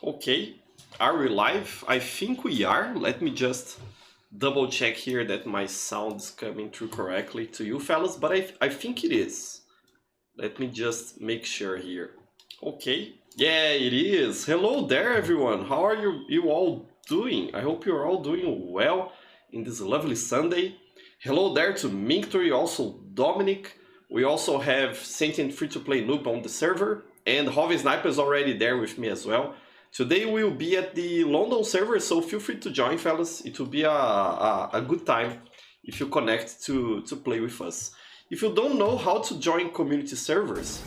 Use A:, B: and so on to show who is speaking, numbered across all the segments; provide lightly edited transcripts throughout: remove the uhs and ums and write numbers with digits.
A: Okay, are we live? I think we are. Let me just double check here that my sound is coming through correctly to you fellas, but I think it is. Let me just make sure here. Okay, yeah, it is. Hello there, everyone. How are you all doing? I hope you're all doing well in this lovely Sunday. Hello there to Minctory, also Dominic. We also have Sentient Free-to-Play Noob on the server, and Hobby Sniper is already there with me as well. Today we'll be at the London server, so feel free to join, fellas. It will be a good time if you connect to play with us. If you don't know how to join community servers,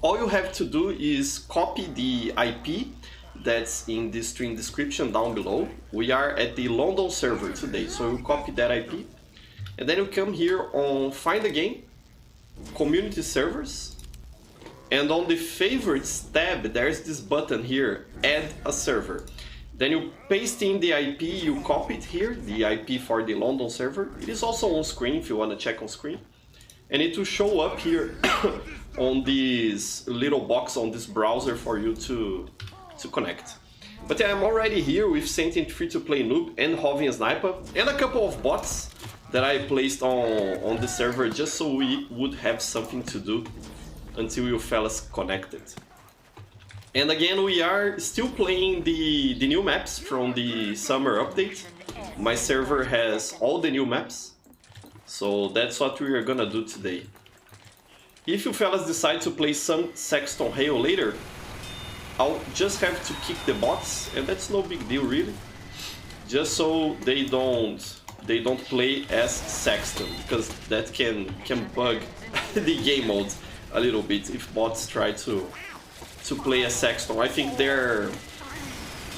A: all you have to do is copy the IP that's in the stream description down below. We are at the London server today, so you copy that IP, and then you come here on Find a Game, Community Servers, and on the Favorites tab, there's this button here, Add a Server. Then you paste in the IP you copied here, the IP for the London server. It is also on screen if you want to check on screen. And it will show up here on this little box on this browser for you to connect. But yeah, I'm already here with Sentient Free-to-Play Noob and Hobby Sniper, and a couple of bots that I placed on the server just so we would have something to do until you fellas connected. And again, we are still playing the new maps from the summer update. My server has all the new maps, so that's what we are gonna do today. If you fellas decide to play some Sexton Hail later, I'll just have to kick the bots, and that's no big deal really, just so they don't play as Sexton, because that can bug the game mode a little bit if bots try to play as Sexton. I think their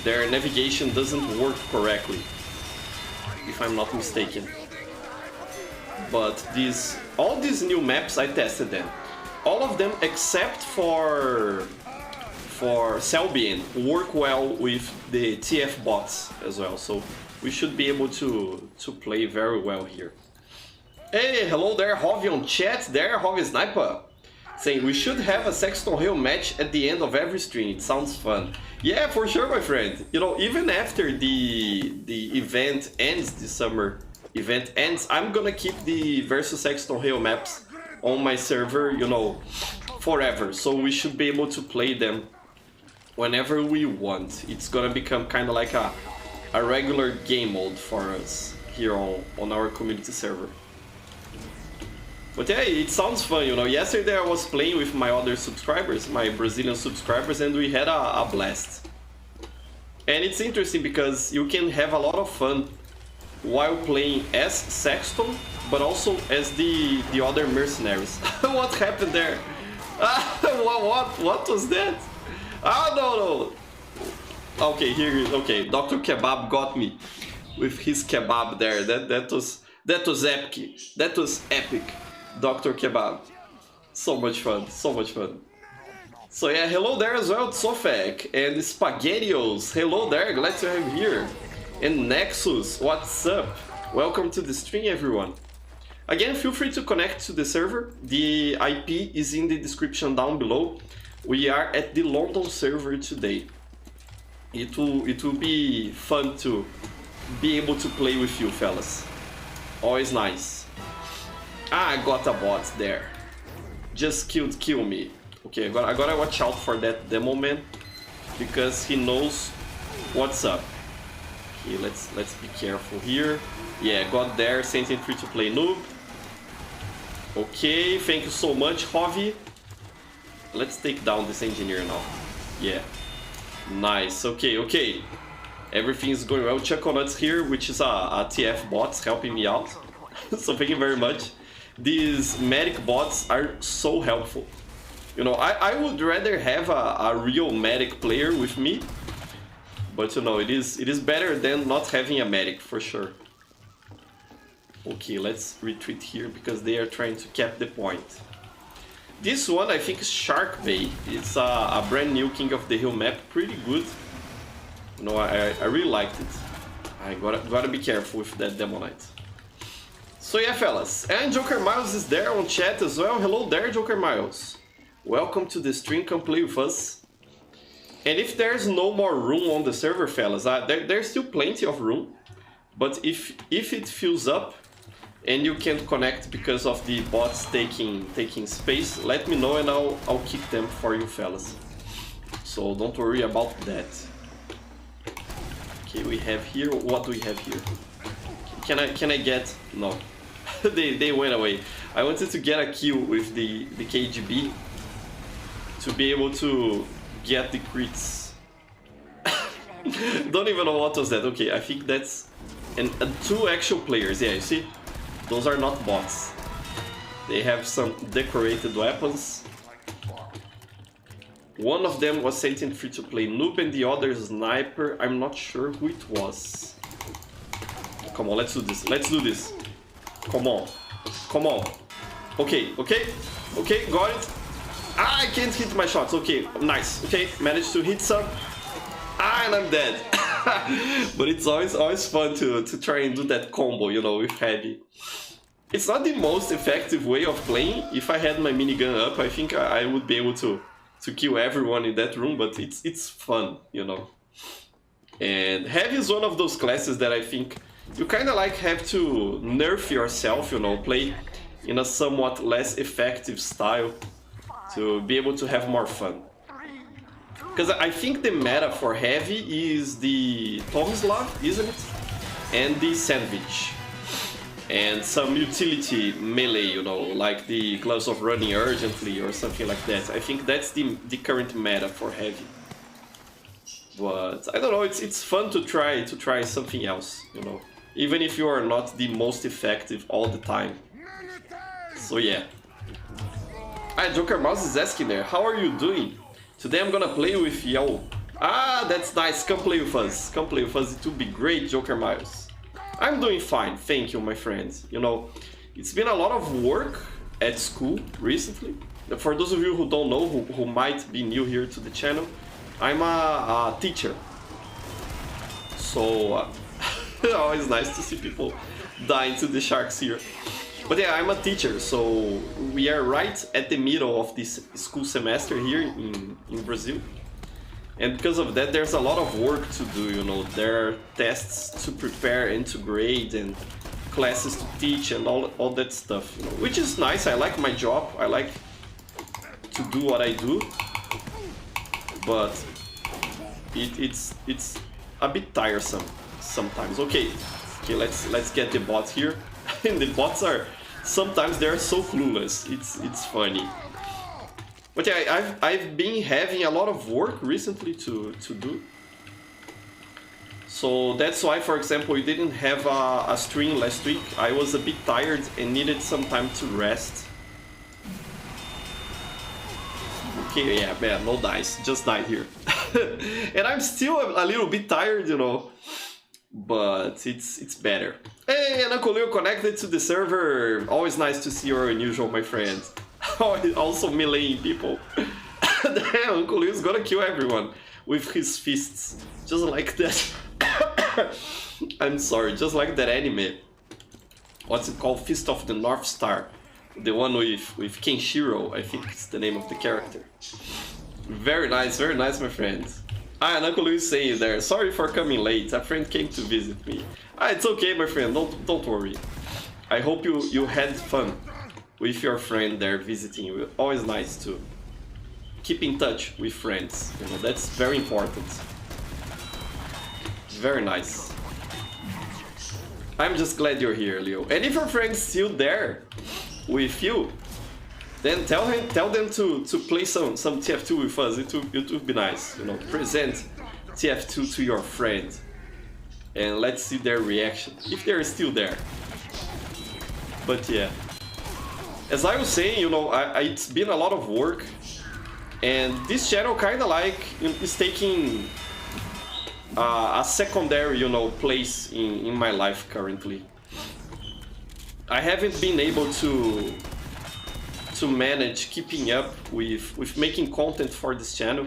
A: navigation doesn't work correctly, if I'm not mistaken. But all these new maps, I tested them. All of them except for Selbien work well with the TF bots as well, so we should be able to play very well here. Hey, hello there, Hobby on chat there, Hobby Sniper. Saying we should have a Sexton Hill match at the end of every stream. It sounds fun. Yeah, for sure, my friend. You know, even after the event ends, the summer event ends, I'm gonna keep the versus Sexton Hill maps on my server, you know, forever. So we should be able to play them whenever we want. It's gonna become kind of like a regular game mode for us here on our community server. But yeah, it sounds fun, you know. Yesterday I was playing with my other subscribers, my Brazilian subscribers, and we had a blast. And it's interesting because you can have a lot of fun while playing as Sexton, but also as the other mercenaries. What happened there? What was that? Ah, no. Okay, here it is. Okay, Dr. Kebab got me with his kebab there. That was epic. That was epic. Dr. Kebab. So much fun, so much fun. So yeah, hello there as well, Tsofek and Spaghettios. Hello there, glad to have you here. And Nexus, what's up? Welcome to the stream, everyone. Again, feel free to connect to the server. The IP is in the description down below. We are at the London server today. It will be fun to be able to play with you fellas. Always nice. Ah, I got a bot there. Just kill me. Okay, I gotta watch out for that demo man, because he knows what's up. Okay, let's be careful here. Yeah, got there. Sentient Free-to-Play Noob. Okay, thank you so much, Hobby. Let's take down this engineer now. Yeah, nice. Okay. Everything's going well. Chuckonuts here, which is a TF bot, helping me out. So thank you very much. These medic bots are so helpful. You know, I would rather have a real medic player with me, but you know, it is better than not having a medic for sure. Okay, let's retreat here because they are trying to cap the point. This one I think is Shark Bay. It's a brand new King of the Hill map, pretty good. You know, I really liked it. I gotta be careful with that Demonite. So yeah, fellas, and Joker Miles is there on chat as well. Hello there, Joker Miles. Welcome to the stream, come play with us. And if there's no more room on the server, fellas, there's still plenty of room. But if it fills up and you can't connect because of the bots taking space, let me know and I'll kick them for you, fellas. So don't worry about that. Okay, we have here. What do we have here? Can I get? No, they went away. I wanted to get a kill with the KGB to be able to get the crits. Don't even know what was that. Okay, I think that's and two actual players. Yeah, you see, those are not bots. They have some decorated weapons. One of them was sent in free-to-play noob and the other sniper. I'm not sure who it was. Come on, let's do this. Let's do this. Come on. Come on. Okay, okay. Okay, got it. Ah, I can't hit my shots. Okay, nice. Okay, managed to hit some. Ah, and I'm dead. But it's always fun to try and do that combo, you know, with heavy. It's not the most effective way of playing. If I had my minigun up, I think I would be able to kill everyone in that room, but it's fun, you know. And heavy is one of those classes that I think you kind of like have to nerf yourself, you know, play in a somewhat less effective style to be able to have more fun. Because I think the meta for heavy is the Tomislav, isn't it? And the sandwich. And some utility melee, you know, like the gloves of running urgently or something like that. I think that's the current meta for heavy. But I don't know, it's fun to try something else, you know, even if you are not the most effective all the time. So yeah. Ah, Joker Mouse is asking there, how are you doing? Today I'm gonna play with Yo. Ah, that's nice. Come play with us. Come play with us. It will be great, Joker Miles. I'm doing fine, thank you, my friends. You know, it's been a lot of work at school recently. For those of you who don't know, who might be new here to the channel, I'm a teacher. So, always nice to see people dying to the sharks here. But yeah, I'm a teacher, so we are right at the middle of this school semester here in Brazil. And because of that, there's a lot of work to do, you know. There are tests to prepare and to grade and classes to teach and all that stuff, you know. Which is nice, I like my job, I like to do what I do. But it's a bit tiresome sometimes. Okay, let's get the bots here. And the bots are, sometimes they're so clueless, it's funny. But yeah, I've been having a lot of work recently to do. So that's why, for example, we didn't have a stream last week. I was a bit tired and needed some time to rest. Okay, yeah, man, no dice, just died here. And I'm still a little bit tired, you know, but it's better. Hey, and Uncle Leo connected to the server. Always nice to see your unusual, my friend. Also meleeing people. Damn, Uncle Leo's gonna kill everyone with his fists. Just like that. I'm sorry, just like that anime. What's it called? Fist of the North Star. The one with Kenshiro, I think it's the name of the character. Very nice, my friends. Ah, and Uncle Leo is saying there, sorry for coming late, a friend came to visit me. Ah, it's okay, my friend, don't worry. I hope you had fun with your friend there visiting you. Always nice to keep in touch with friends, you know, that's very important. Very nice. I'm just glad you're here, Leo. And if your friend's still there with you, then tell them to play some TF2 with us. It would be nice, you know. Present TF2 to your friend, and let's see their reaction if they're still there. But yeah, as I was saying, you know, it's been a lot of work, and this channel kind of like is taking a secondary, you know, place in my life currently. I haven't been able to manage keeping up with making content for this channel,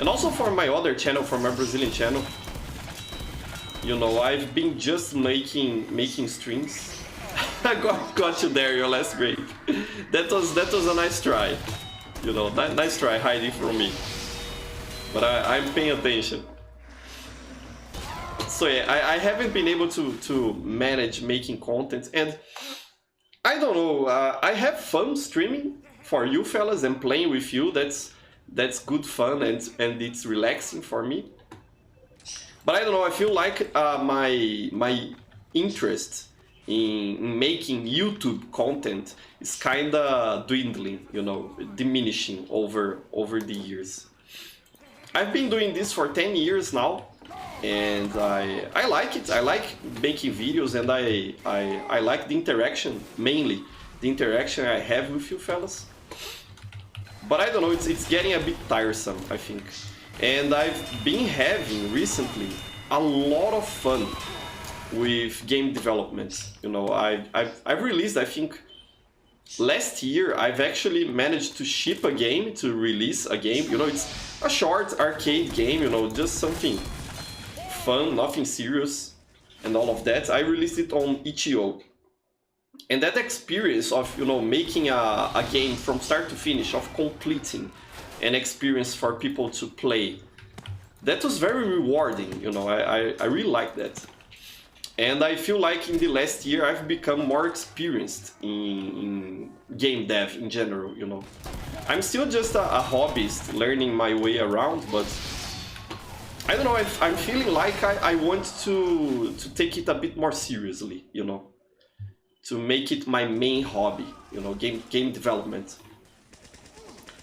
A: and also for my other channel, for my Brazilian channel. You know, I've been just making streams. I got you there, your last grade. That was a nice try. You know, nice try hiding from me. but I'm paying attention. So yeah, I haven't been able to manage making content, and I don't know, I have fun streaming for you fellas and playing with you. That's good fun, and it's relaxing for me. But I don't know, I feel like my interest in making YouTube content is kinda dwindling, you know, diminishing over the years. I've been doing this for 10 years now, and I like it. I like making videos, and I like the interaction, mainly the interaction I have with you fellas. But I don't know, it's getting a bit tiresome, I think. And I've been having recently a lot of fun with game development. You know, I've released, I think, last year I've actually managed to ship a game, to release a game. You know, it's a short arcade game, you know, just something fun, nothing serious, and all of that. I released it on itch.io. And that experience of, you know, making a game from start to finish, of completing an experience for people to play, that was very rewarding, you know. I really like that. And I feel like in the last year I've become more experienced in game dev in general, you know. I'm still just a hobbyist learning my way around, but I don't know, I'm feeling like I want to take it a bit more seriously, you know, to make it my main hobby, you know, game development.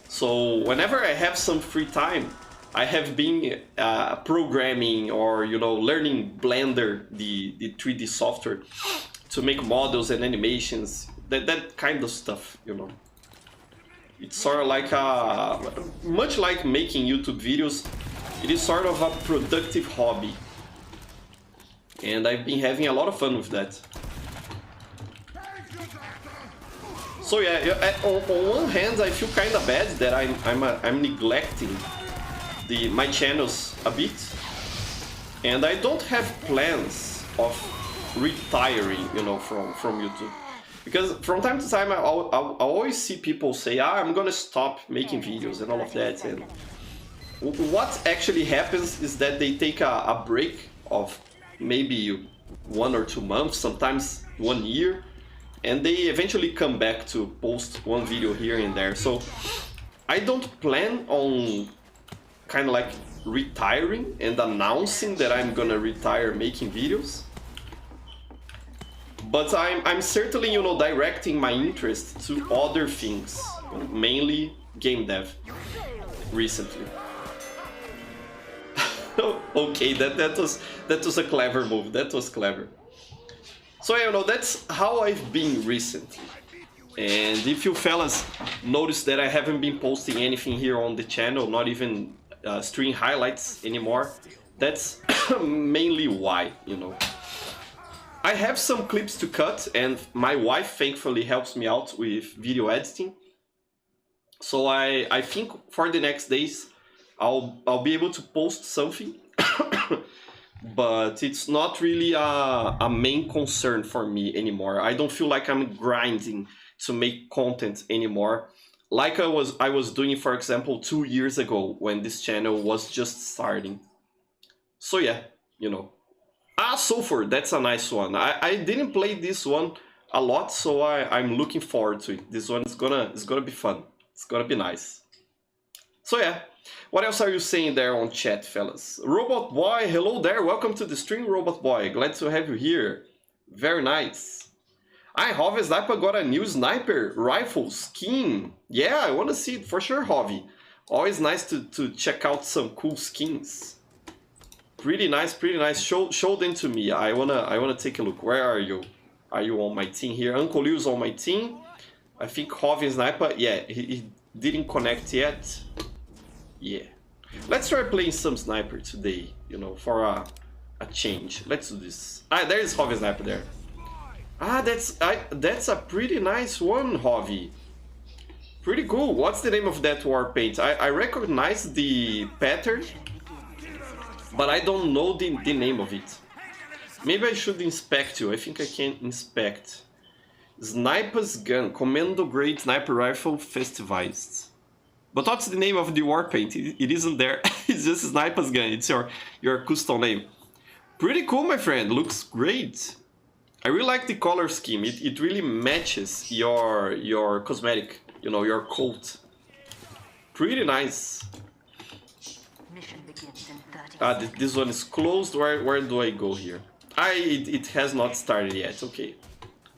A: So whenever I have some free time, I have been programming, or, you know, learning Blender, the 3D software, to make models and animations, that kind of stuff, you know. It's sort of like much like making YouTube videos, it is sort of a productive hobby. And I've been having a lot of fun with that. So yeah, on one hand, I feel kind of bad that I'm neglecting my channels a bit, and I don't have plans of retiring, you know, from YouTube, because from time to time I always see people say, I'm gonna stop making videos and all of that, and what actually happens is that they take a break of maybe 1 or 2 months, sometimes 1 year, and they eventually come back to post one video here and there. So I don't plan on kind of like retiring and announcing that I'm gonna retire making videos, but I'm certainly, you know, directing my interest to other things, mainly game dev recently. Okay, that was a clever move. That was clever. So, you know, that's how I've been recently. And if you fellas notice that I haven't been posting anything here on the channel, not even stream highlights anymore, that's mainly why, you know. I have some clips to cut, and my wife thankfully helps me out with video editing. So I think for the next days I'll be able to post something. But it's not really a main concern for me anymore. I don't feel like I'm grinding to make content anymore, like I was doing, for example, 2 years ago when this channel was just starting. So yeah, you know. Sulfur, that's a nice one. I didn't play this one a lot, so I'm looking forward to it. This one is gonna be fun. It's gonna be nice. So yeah. What else are you saying there on chat, fellas? Robot Boy, hello there. Welcome to the stream, Robot Boy. Glad to have you here. Very nice. Hovi Sniper got a new sniper rifle skin. Yeah, I want to see it for sure, Hovi. Always nice to check out some cool skins. Pretty nice, pretty nice. Show them to me. I wanna take a look. Where are you? Are you on my team here? Uncle Liu's on my team. I think Hovi Sniper. Yeah, he didn't connect yet. Yeah, let's try playing some sniper today, you know, for a change. Let's do this. There is Hovi Sniper there. That's a pretty nice one, Hovi. Pretty cool. What's the name of that war paint? I recognize the pattern, but I don't know the name of it. Maybe I should inspect you. I think I can inspect. Sniper's gun, commando grade sniper rifle festivized. But what's the name of the war paint? It isn't there. It's just Sniper's gun. It's your custom name. Pretty cool, my friend. Looks great. I really like the color scheme. It really matches your cosmetic, you know, your coat. Pretty nice.
B: Mission begins in 30 seconds.
A: This one is closed. Where do I go here? It has not started yet. Okay.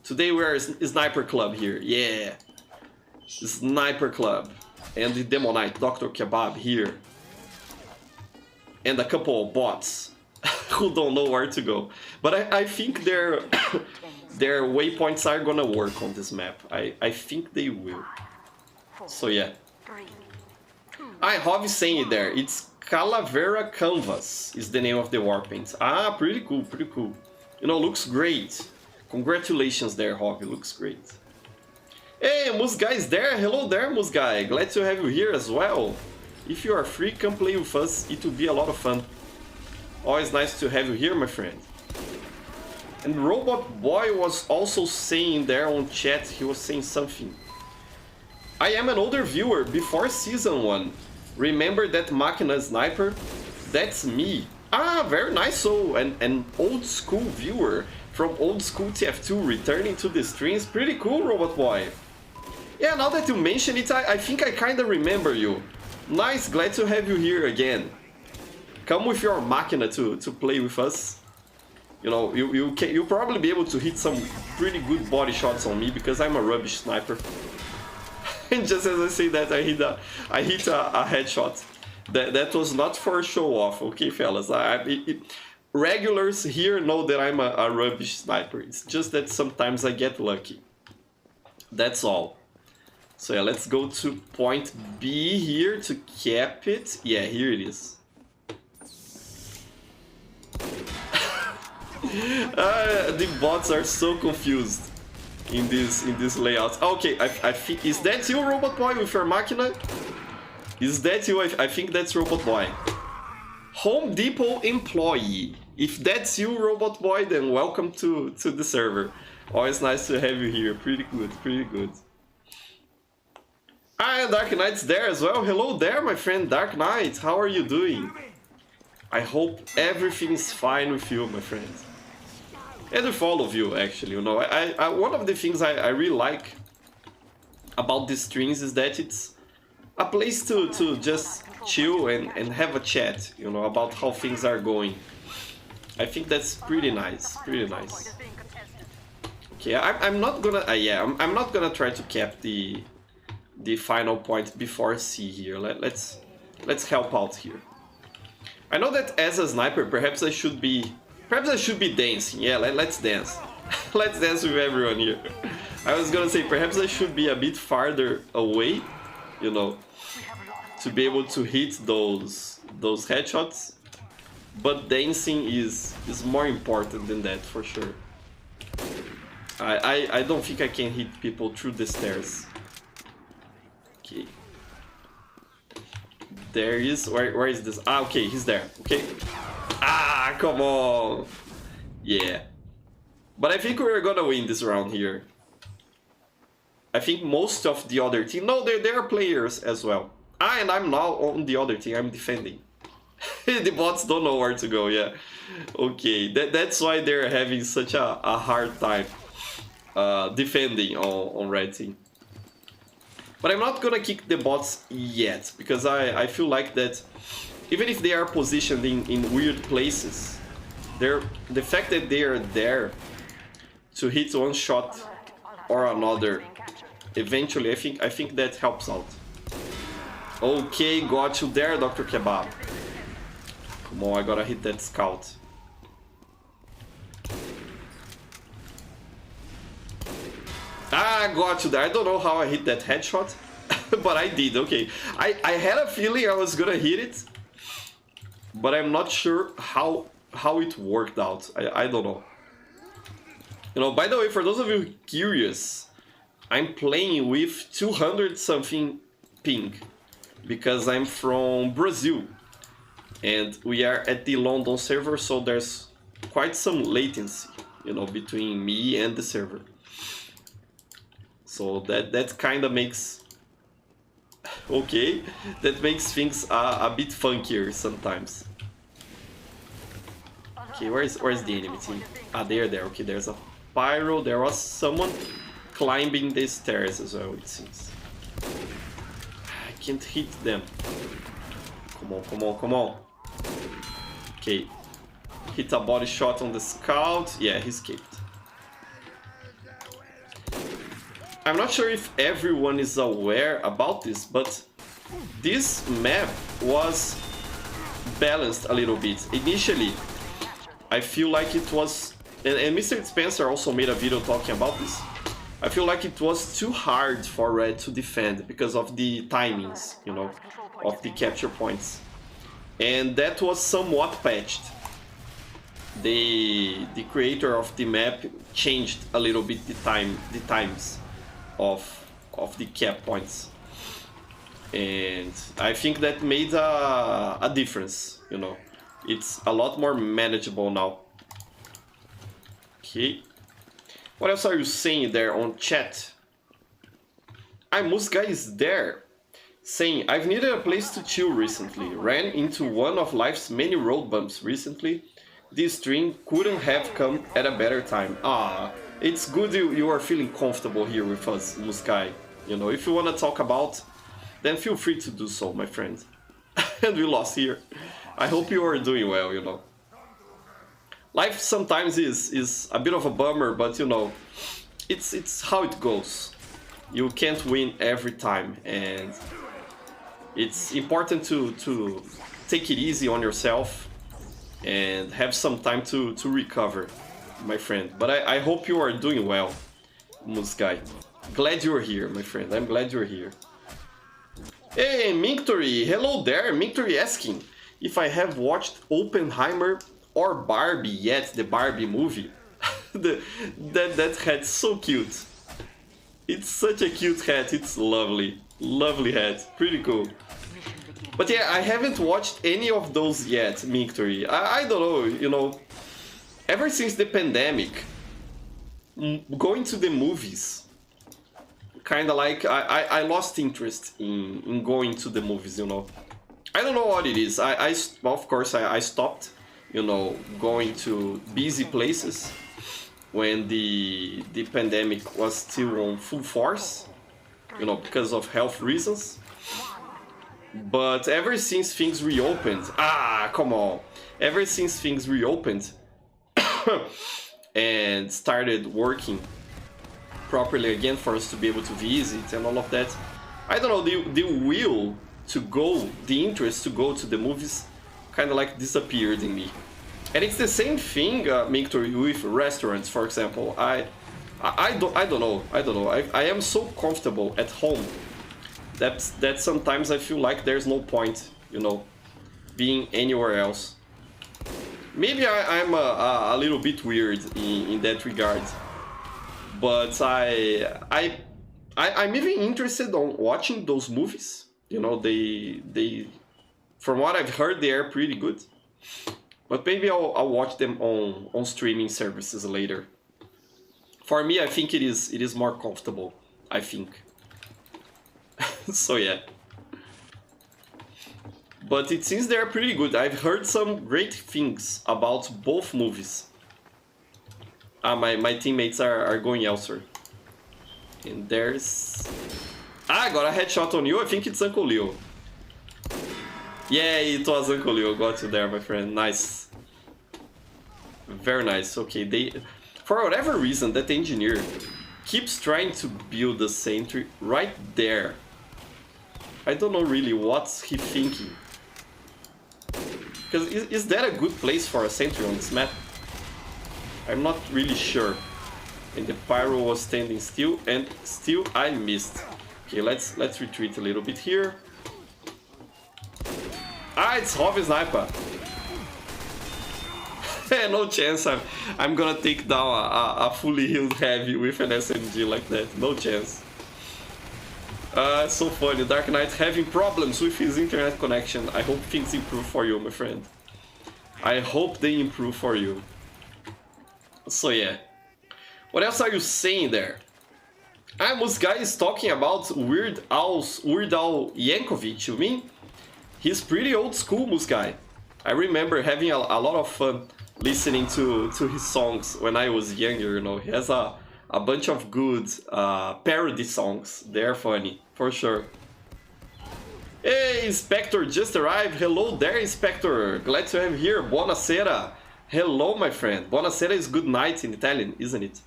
A: Today we are Sniper Club here. Yeah. Sniper Club. And the Demonite, Dr. Kebab here. And a couple of bots who don't know where to go. But I think their waypoints are gonna work on this map. I think they will. So yeah. I Hov is saying it there. It's Calavera Canvas is the name of the warpaint. Ah, pretty cool, pretty cool. You know, looks great. Congratulations there, Hov. Looks great. Hey, Musguy is there. Hello there, Musguy. Glad to have you here as well. If you are free, come play with us. It will be a lot of fun. Always nice to have you here, my friend. And Robot Boy was also saying there on chat, he was saying something. I am an older viewer before season 1. Remember that Machina Sniper? That's me. Ah, very nice. So, an old school viewer from old school TF2 returning to the streams. Pretty cool, Robot Boy. Yeah, now that you mention it, I think I kinda remember you. Nice, glad to have you here again. Come with your Machina to play with us. You know, you'll probably be able to hit some pretty good body shots on me because I'm a rubbish sniper. And just as I say that, I hit a headshot. That was not for show off, okay, fellas? Regulars here know that I'm a rubbish sniper. It's just that sometimes I get lucky. That's all. So yeah, let's go to point B here to cap it. Yeah, here it is. The bots are so confused in this layout. Okay, I think, is that you, Robot Boy, with your Machina? Is that you? I think that's Robot Boy. Home Depot employee. If that's you, Robot Boy, then welcome to the server. Always nice to have you here. Pretty good, pretty good. Ah, Dark Knight's there as well. Hello there, my friend Dark Knight. How are you doing? I hope everything is fine with you, my friend. And with all of you, actually. You know, one of the things I really like about these streams is that it's a place to just chill and have a chat, you know, about how things are going. I think that's pretty nice, pretty nice. Okay, I'm not gonna, I'm not gonna try to cap the final point before C here. Let's help out here. I know that as a sniper, perhaps I should be dancing. Yeah, let's dance. Let's dance with everyone here. I was gonna say perhaps I should be a bit farther away, you know, to be able to hit those headshots. But dancing is more important than that for sure. I don't think I can hit people through the stairs. Okay. There is, where is this? Ah, okay, he's there. Okay. Ah, come on. Yeah. But I think we're gonna win this round here. I think most of the other team, no, there are players as well. Ah, and I'm now on the other team, I'm defending. The bots don't know where to go, yeah. Okay, that's why they're having such a hard time defending on red team. But I'm not gonna kick the bots yet, because I feel like that even if they are positioned in weird places, the fact that they are there to hit one shot or another, eventually I think that helps out. Okay, got you there, Dr. Kebab. Come on, I gotta hit that scout. Ah, got you there. I don't know how I hit that headshot, but I did. Okay, I had a feeling I was gonna hit it, but I'm not sure how it worked out. I don't know. You know, by the way, for those of you curious, I'm playing with 200 something ping because I'm from Brazil and we are at the London server, so there's quite some latency, you know, between me and the server. So that kind of makes Okay, that makes things a bit funkier sometimes. Okay, where's the enemy team? Ah, they're there. Okay, there's a pyro. There was someone climbing the stairs as well, it seems. I can't hit them. Come on, come on, come on. Okay. Hit a body shot on the scout. Yeah, he escaped. I'm not sure if everyone is aware about this, but this map was balanced a little bit. Initially, I feel like it was... And Mr. Spencer also made a video talking about this. I feel like it was too hard for Red to defend because of the timings, you know, of the capture points. And that was somewhat patched. The creator of the map changed a little bit the times of the cap points. And I think that made a difference, you know. It's a lot more manageable now. Okay. What else are you saying there on chat? Moose Guy is there. Saying, I've needed a place to chill recently. Ran into one of life's many road bumps recently. This stream couldn't have come at a better time. Ah, it's good you are feeling comfortable here with us, Moose Guy. You know, if you want to talk about, then feel free to do so, my friend. And we lost here. I hope you are doing well, you know. Life sometimes is a bit of a bummer, but you know, it's how it goes. You can't win every time, and it's important to take it easy on yourself and have some time to recover, my friend. But I hope you are doing well, Moose Guy. Glad you're here, my friend. I'm glad you're here. Hey, Minctory! Hello there! Minctory asking if I have watched Oppenheimer or Barbie yet, the Barbie movie. that hat's so cute. It's such a cute hat. It's lovely. Lovely hat. Pretty cool. But yeah, I haven't watched any of those yet, Minctory. I don't know, you know. Ever since the pandemic, going to the movies, kind of like I lost interest in going to the movies, you know. I don't know what it is. Of course I stopped, you know, going to busy places when the pandemic was still on full force, you know, because of health reasons. But ever since things reopened, come on, ever since things reopened and started working properly again for us to be able to visit and all of that, I don't know, the will to go, the interest to go to the movies kind of like disappeared in me. And it's the same thing, Victor, with restaurants, for example. I don't know. I am so comfortable at home that sometimes I feel like there's no point, you know, being anywhere else. Maybe I'm a little bit weird in that regard, but I'm even interested on watching those movies. You know, they from what I've heard, they are pretty good. But maybe I'll watch them on streaming services later. For me, I think it is more comfortable, I think. So yeah. But it seems they're pretty good. I've heard some great things about both movies. My teammates are going elsewhere. And there's... I got a headshot on you. I think it's Uncle Leo. Yeah, it was Uncle Leo. Got you there, my friend. Nice. Very nice. Okay, for whatever reason, that engineer keeps trying to build a sentry right there. I don't know really what's he thinking. Because is that a good place for a sentry on this map? I'm not really sure. And the pyro was standing still, and still I missed. Okay, let's retreat a little bit here. It's Heavy Sniper. No chance I'm gonna take down a fully healed heavy with an SMG like that. No chance. So funny. Dark Knight having problems with his internet connection. I hope things improve for you, my friend. I hope they improve for you. So yeah. What else are you saying there? Musguy is talking about Weird Al Yankovic, you mean? He's pretty old school, Musguy. I remember having a lot of fun listening to his songs when I was younger, you know. He has a bunch of good parody songs. They're funny, for sure. Hey, Inspector just arrived. Hello there, Inspector. Glad to have you here. Buonasera. Hello, my friend. Buonasera is good night in Italian, isn't it?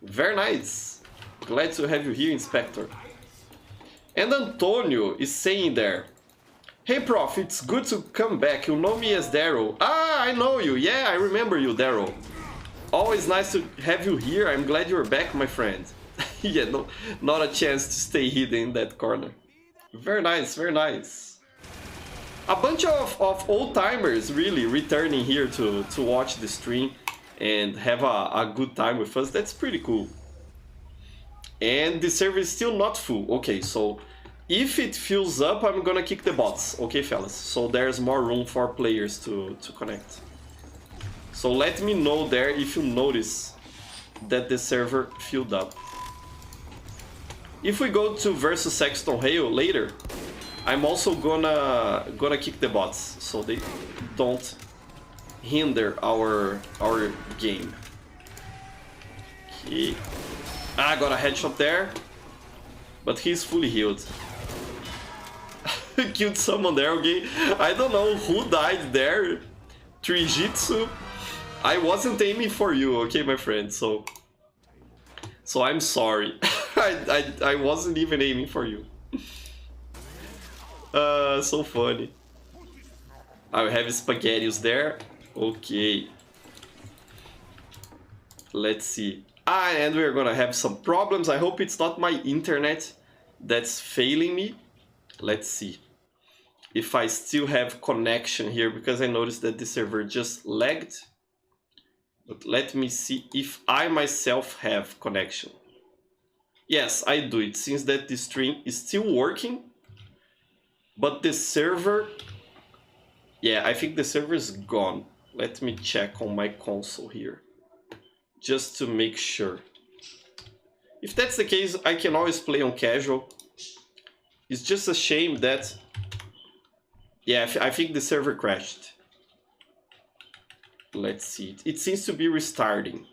A: Very nice. Glad to have you here, Inspector. And Antonio is saying there, hey, Prof, it's good to come back. You know me as Daryl. Ah, I know you. Yeah, I remember you, Daryl. Always nice to have you here. I'm glad you're back, my friend. Yeah, no, not a chance to stay hidden in that corner. Very nice, very nice. A bunch of old-timers really returning here to watch the stream and have a good time with us. That's pretty cool. And the server is still not full. Okay, so if it fills up, I'm gonna kick the bots. Okay, fellas. So there's more room for players to connect. So let me know there if you notice that the server filled up. If we go to versus Sexton Hale later, I'm also gonna kick the bots so they don't hinder our game. Okay. I got a headshot there, but he's fully healed. Killed someone there, okay? I don't know who died there. Trijitsu. I wasn't aiming for you, okay, my friend, so I'm sorry. I wasn't even aiming for you. So funny. I have spaghettios there. Okay. Let's see. And we're gonna have some problems. I hope it's not my internet that's failing me. Let's see if I still have connection here, because I noticed that the server just lagged. But let me see if I myself have connection. Yes, I do. It seems that the stream is still working, but the server... Yeah, I think the server is gone. Let me check on my console here, just to make sure. If that's the case, I can always play on casual. It's just a shame that... Yeah, I think the server crashed. Let's see. It seems to be restarting.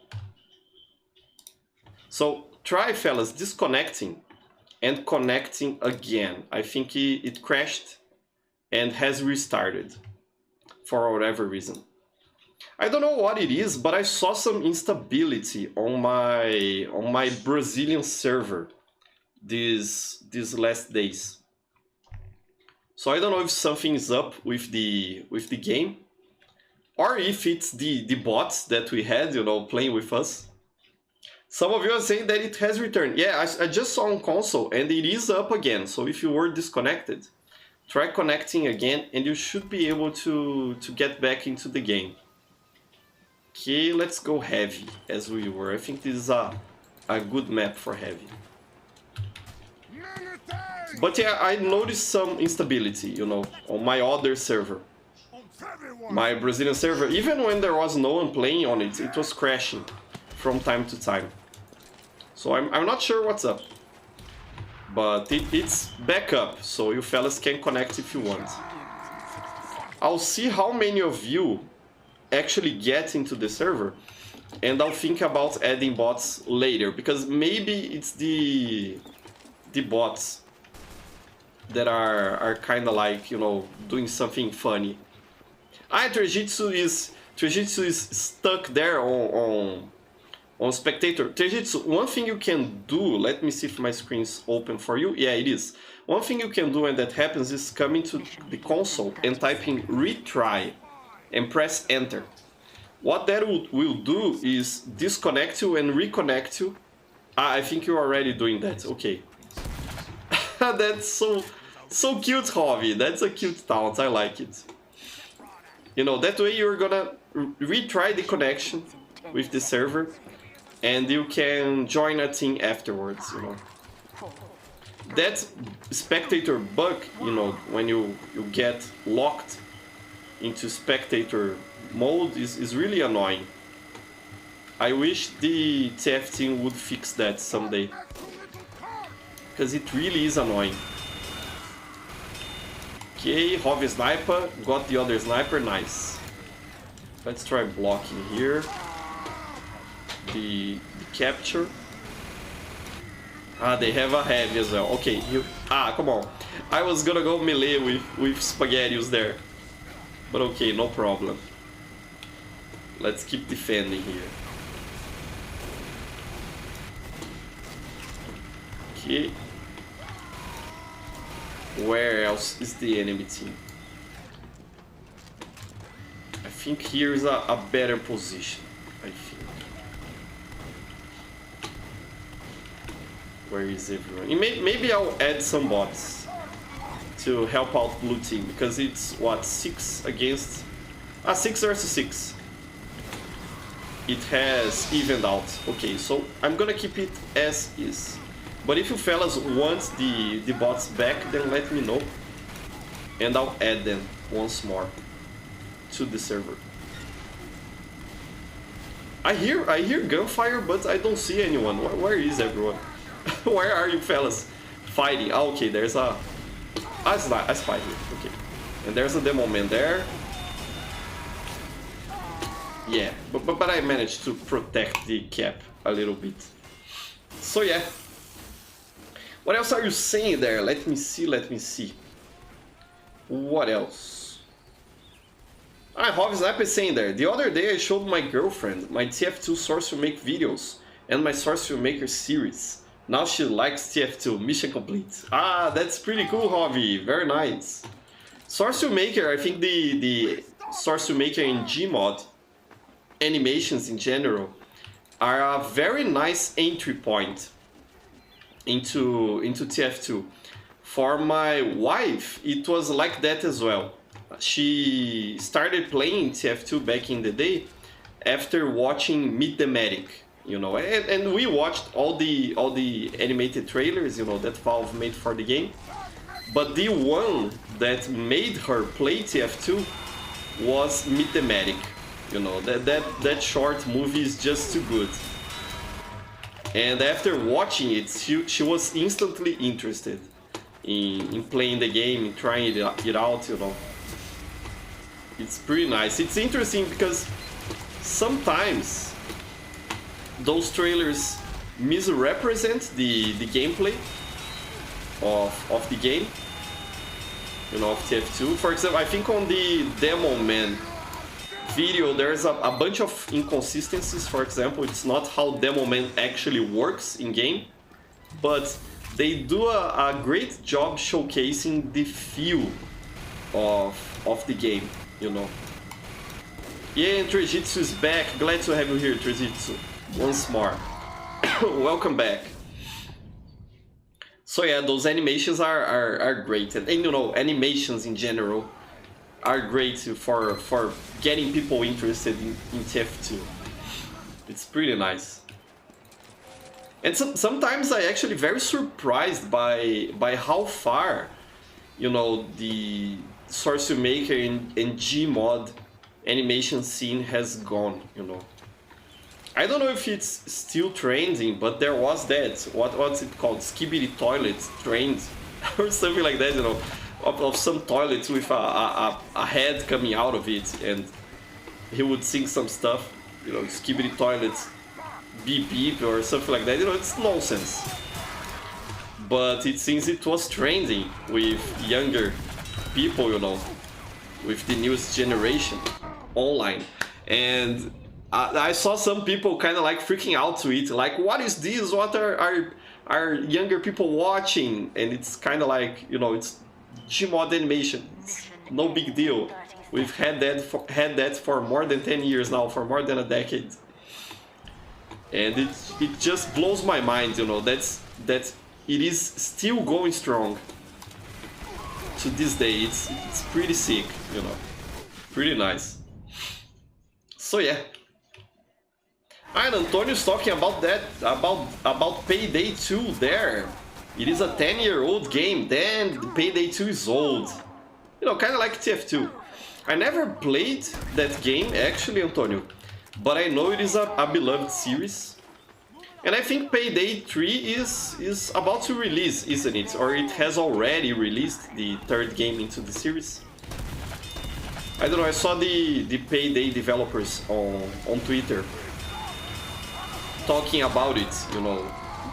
A: So try, fellas, disconnecting and connecting again. I think it crashed and has restarted for whatever reason. I don't know what it is, but I saw some instability on my Brazilian server these last days. So I don't know if something is up with the game, or if it's the bots that we had, you know, playing with us. Some of you are saying that it has returned. Yeah, I just saw on console and it is up again. So if you were disconnected, try connecting again and you should be able to get back into the game. Okay, let's go heavy as we were. I think this is a good map for heavy. But yeah, I noticed some instability, you know, on my other server. My Brazilian server, even when there was no one playing on it, it was crashing from time to time. So I'm not sure what's up. But it's back up, so you fellas can connect if you want. I'll see how many of you actually get into the server, and I'll think about adding bots later, because maybe it's the bots that are kind of like, you know, doing something funny. Trijitsu is stuck there on spectator. Trijitsu, one thing you can do, let me see if my screen's open for you. Yeah, it is. One thing you can do when that happens is come into the console and type in retry and press enter. What that will do is disconnect you and reconnect you. I think you're already doing that. Okay. That's so cute, Javi. That's a cute taunt. I like it. You know, that way you're gonna retry the connection with the server, and you can join a team afterwards, you know. That spectator bug, you know, when you get locked into spectator mode is really annoying. I wish the TF team would fix that someday. because it really is annoying. Okay, Hobby Sniper, got the other sniper, nice. Let's try blocking here. The capture. Ah, they have a heavy as well. Okay, come on. I was gonna go melee with Spaghettios there. But okay, no problem. Let's keep defending here. Okay. Where else is the enemy team? I think here is a better position, I think. Where is everyone? Maybe I'll add some bots to help out blue team, because it's what, 6 against 6 versus 6. It has evened out. Okay, so I'm gonna keep it as is. But if you fellas want the bots back, then let me know, and I'll add them once more to the server. I hear gunfire, but I don't see anyone. Where is everyone? Where are you fellas fighting? Oh, okay, there's a spy here. Okay, and there's a demo man there. Yeah, but I managed to protect the cap a little bit. So yeah. What else are you saying there? Let me see. What else? Hobby Sniper is saying there. The other day I showed my girlfriend my TF2 Source Filmmaker videos and my Source Filmmaker series. Now she likes TF2. Mission complete. Ah, that's pretty cool, Hobby. Very nice. Source Filmmaker, I think the Source Filmmaker in Gmod animations in general are a very nice entry point into TF2. For my wife, it was like that as well. She started playing TF2 back in the day after watching Meet the Medic, you know, and we watched all the animated trailers, you know, that Valve made for the game. But the one that made her play TF2 was Meet the Medic. You know, that short movie is just too good. And after watching it, she was instantly interested in playing the game, in trying it out, you know. It's pretty nice. It's interesting because sometimes those trailers misrepresent the gameplay of the game, you know, of TF2. For example, I think on the Demo Man video there's a bunch of inconsistencies. For example, it's not how Demo Man actually works in game, but they do a great job showcasing the feel of the game, you know. Yeah, and Trejitsu is back. Glad to have you here, Trejitsu, once more. Welcome back. So yeah, those animations are great, and you know, animations in general are great for getting people interested in TF2. It's pretty nice. And sometimes I actually very surprised by how far, you know, the Source Filmmaker and Gmod animation scene has gone, you know. I don't know if it's still trending, but there was that, what's it called, Skibidi Toilet trend or something like that, you know, of some toilets with a head coming out of it, and he would sing some stuff, you know, Skibidi Toilets, beep beep or something like that, you know. It's nonsense. But it seems it was trending with younger people, you know, with the newest generation online. And I saw some people kind of like freaking out to it, like, what is this? What are younger people watching? And it's kind of like, you know, it's Gmod animation. It's no big deal. We've had that for more than 10 years now, for more than a decade. And it just blows my mind, you know, that it is still going strong to this day. It's pretty sick, you know, pretty nice. So yeah. And Antonio's talking about that, about Payday 2 there. It is a 10-year-old game, then Payday 2 is old. You know, kind of like TF2. I never played that game, actually, Antonio, but I know it is a beloved series. And I think Payday 3 is about to release, isn't it? Or it has already released the third game into the series. I don't know, I saw the Payday developers on Twitter talking about it, you know,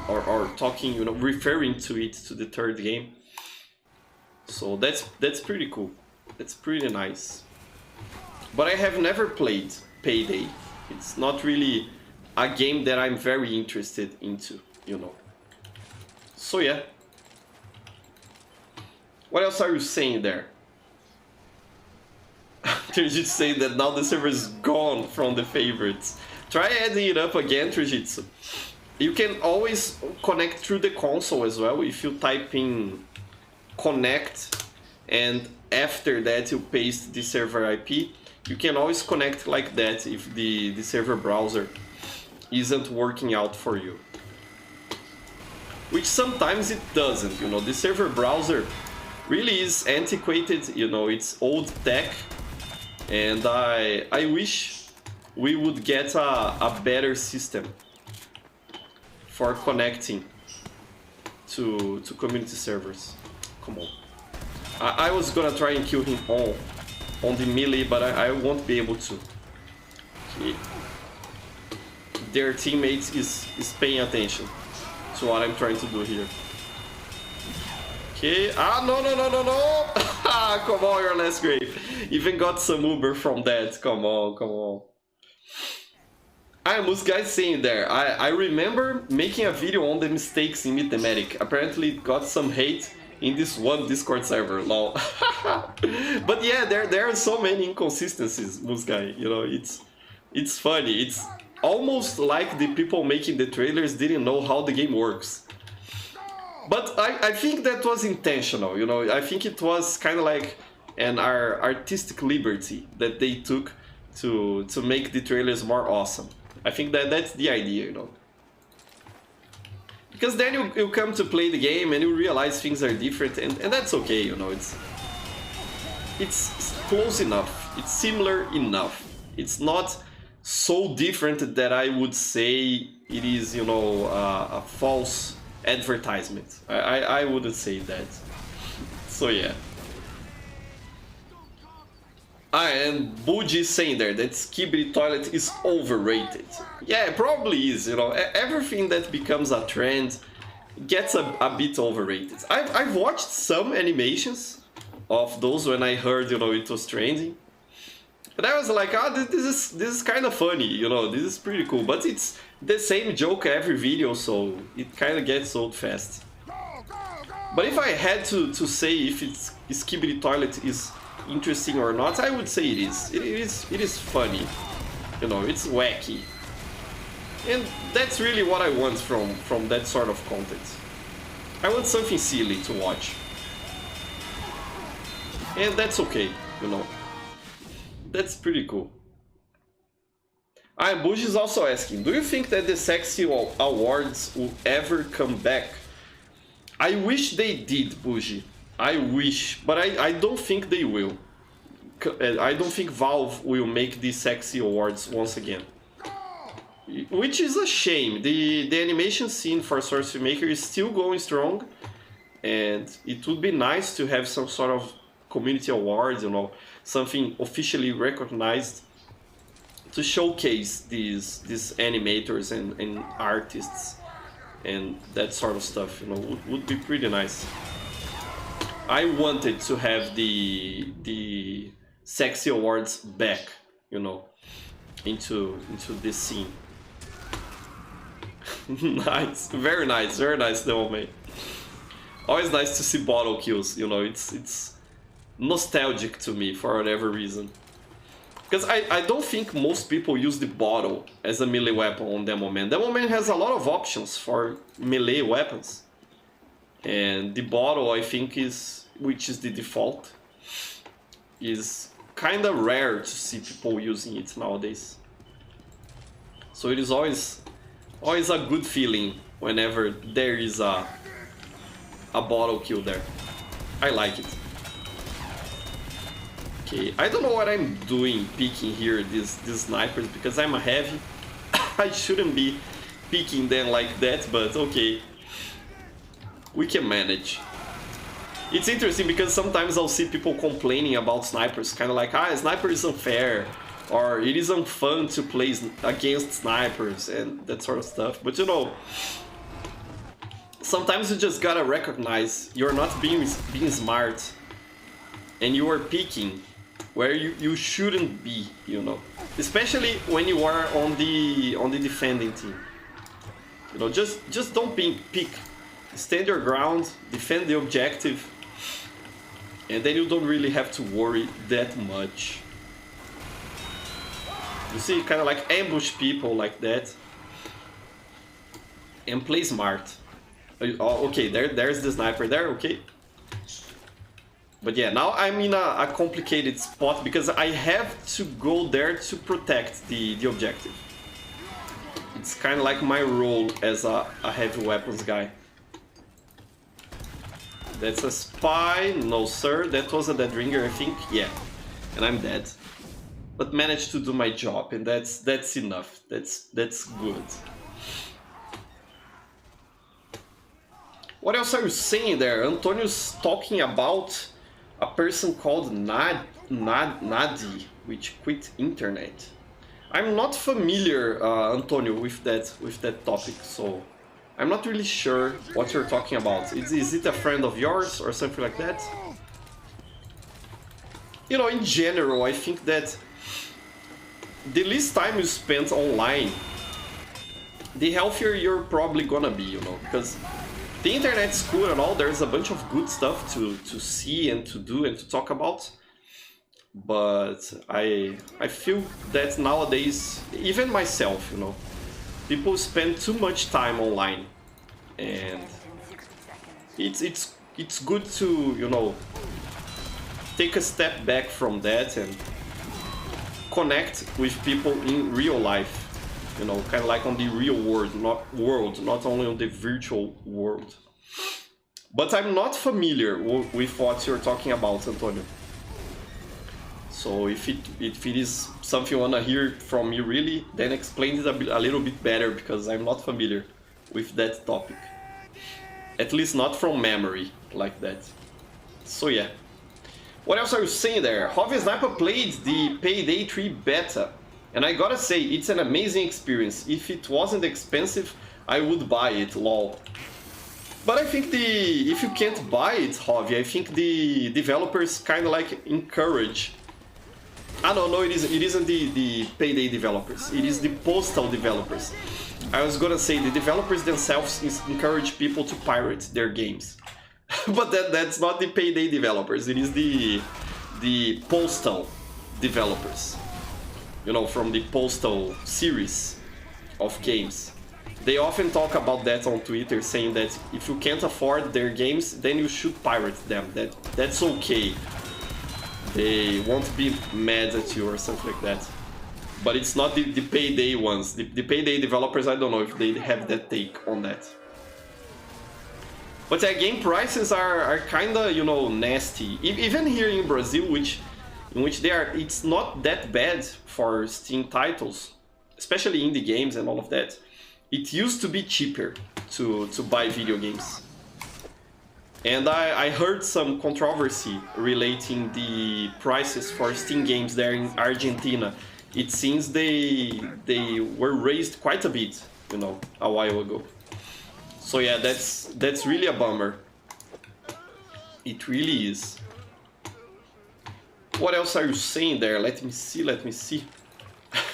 A: or talking, you know, referring to it, to the third game. So that's pretty cool. That's pretty nice. But I have never played Payday. It's not really a game that I'm very interested into, you know. So yeah. What else are you saying there? Trujitsu saying that now the server is gone from the favorites. Try adding it up again, Trujitsu. You can always connect through the console as well. If you type in connect and after that you paste the server IP, you can always connect like that if the server browser isn't working out for you. Which sometimes it doesn't, you know, the server browser really is antiquated, you know, it's old tech, and I wish we would get a better system for connecting to community servers. Come on. I was gonna try and kill him on the melee, but I won't be able to. Okay. Their teammate is paying attention to what I'm trying to do here. Okay. Ah, no. Come on, you're less great. Even got some Uber from that. Come on. Moose guy saying there. I remember making a video on the mistakes in Mathematic. Apparently it got some hate in this one Discord server, lol. But yeah, there are so many inconsistencies, Moose guy. You know, it's funny. It's almost like the people making the trailers didn't know how the game works. But I think that was intentional, you know. I think it was kind of like an artistic liberty that they took to make the trailers more awesome. I think that's the idea, you know. Because then you come to play the game and you realize things are different, and that's okay, you know. It's close enough. It's similar enough. It's not so different that I would say it is, you know, a false advertisement. I wouldn't say that. So yeah. And Buji is saying there that Skibidi Toilet is overrated. Yeah, it probably is, you know. Everything that becomes a trend gets a bit overrated. I've watched some animations of those when I heard, you know, it was trending. And I was like, this is kind of funny, you know, this is pretty cool. But it's the same joke every video, so it kind of gets old fast. But if I had to say if Skibidi Toilet is interesting or not, I would say it is. It is funny, you know, it's wacky. And that's really what I want from that sort of content. I want something silly to watch. And that's okay, you know. That's pretty cool. Bush is also asking, do you think that the Sexy Awards will ever come back? I wish they did, Buji. I wish, but I don't think they will. I don't think Valve will make the Sexy Awards once again. Which is a shame. The animation scene for Source Maker is still going strong, and it would be nice to have some sort of community awards, you know, something officially recognized to showcase these animators and artists and that sort of stuff, you know, would be pretty nice. I wanted to have the Sexy Awards back, you know, into this scene. Nice, very nice, Demo mate. Always nice to see bottle kills, you know, it's nostalgic to me for whatever reason. Because I don't think most people use the bottle as a melee weapon on Demo Man. Demo Man has a lot of options for melee weapons. And the bottle, I think, which is the default, is kind of rare to see people using it nowadays. So it is always a good feeling whenever there is a bottle kill there. I like it. Okay, I don't know what I'm doing picking here these snipers because I'm a heavy. I shouldn't be peeking them like that, but okay. We can manage. It's interesting because sometimes I'll see people complaining about snipers, kind of like, ah, sniper is unfair, or it is unfun to play against snipers and that sort of stuff. But you know, sometimes you just gotta recognize you're not being smart, and you are peeking where you shouldn't be, you know. Especially when you are on the defending team. You know, just don't peek. Stand your ground, defend the objective, and then you don't really have to worry that much. You see, kind of like ambush people like that, and play smart. Oh, okay, there's the sniper there, okay. But yeah, now I'm in a complicated spot because I have to go there to protect the objective. It's kind of like my role as a heavy weapons guy. That's a spy. No, sir. That was a dead ringer, I think. Yeah. And I'm dead. But managed to do my job, and that's enough. That's good. What else are you saying there? Antonio's talking about a person called Nadi, which quit internet. I'm not familiar, Antonio, with that topic, so I'm not really sure what you're talking about. Is it a friend of yours or something like that? You know, in general, I think that the least time you spend online, the healthier you're probably gonna be, you know, because the internet's cool and all, there's a bunch of good stuff to see and to do and to talk about. But I feel that nowadays, even myself, you know, people spend too much time online, and it's good to, you know, take a step back from that and connect with people in real life. You know, kind of like on the real world, not only on the virtual world. But I'm not familiar with what you're talking about, Antonio. So if it is something you wanna hear from me really, then explain it a little bit better, because I'm not familiar with that topic. At least not from memory, like that. So yeah. What else are you saying there? Hobby Sniper played the Payday 3 beta. And I gotta say, it's an amazing experience. If it wasn't expensive, I would buy it, lol. But I think if you can't buy it, Hobby, I think the developers kind of like encourage. No, it isn't the Payday developers. It is the Postal developers. I was gonna say the developers themselves encourage people to pirate their games. But that's not the Payday developers. It is the Postal developers. You know, from the Postal series of games. They often talk about that on Twitter, saying that if you can't afford their games, then you should pirate them. That's okay. They won't be mad at you or something like that. But it's not the Payday ones. The Payday developers, I don't know if they have that take on that. But yeah, game prices are kinda, you know, nasty. Even here in Brazil, in which it's not that bad for Steam titles, especially indie games and all of that. It used to be cheaper to buy video games. And I heard some controversy relating the prices for Steam games there in Argentina. It seems they were raised quite a bit, you know, a while ago. So yeah, that's really a bummer. It really is. What else are you saying there? Let me see.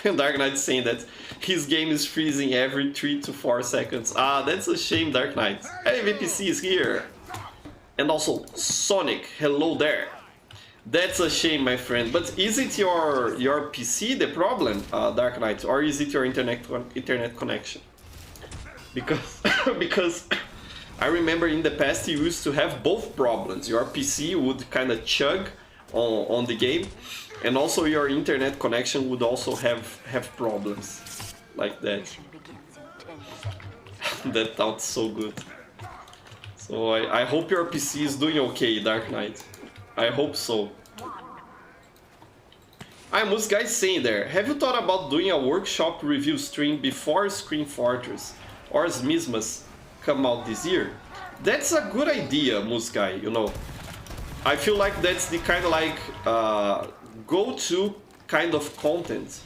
A: Dark Knight saying that his game is freezing every 3 to 4 seconds. Ah, that's a shame, Dark Knight. Hey, VPC is here. And also, Sonic, hello there. That's a shame, my friend. But is it your PC the problem, Dark Knight, or is it your internet connection? Because I remember in the past you used to have both problems. Your PC would kind of chug on the game, and also your internet connection would also have problems like that. That sounds so good. So I hope your PC is doing okay, Dark Knight. I hope so. I'm Mus guys saying there. Have you thought about doing a workshop review stream before Screen Fortress or Mismas come out this year? That's a good idea, Mus guy, you know. I feel like that's the kind of like go-to kind of content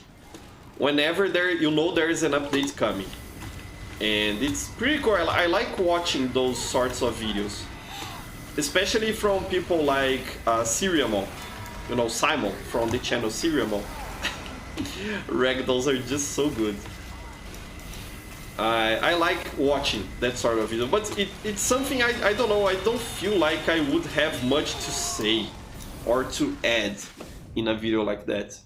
A: whenever there is an update coming. And it's pretty cool. I like watching those sorts of videos, especially from people like Siriamon, you know, Simon from the channel Siriamon. Ragdolls are just so good. I like watching that sort of video, but it's something I don't know, I don't feel like I would have much to say or to add in a video like that.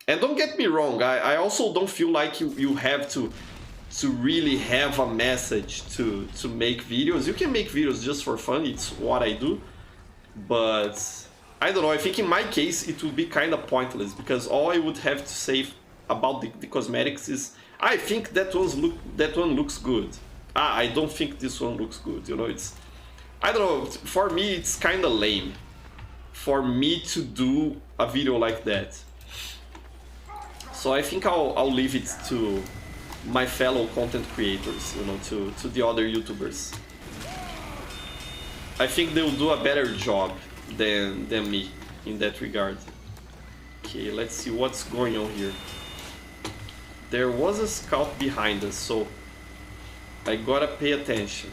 A: And don't get me wrong, I also don't feel like you have to really have a message to make videos. You can make videos just for fun, it's what I do. But I don't know, I think in my case it would be kind of pointless, because all I would have to say about the cosmetics is, I think that one looks good. I don't think this one looks good, you know, I don't know, for me it's kind of lame for me to do a video like that. So I think I'll leave it to my fellow content creators, you know, to the other YouTubers. I think they'll do a better job than me in that regard. Okay, let's see what's going on here. There was a scout behind us, so I gotta pay attention.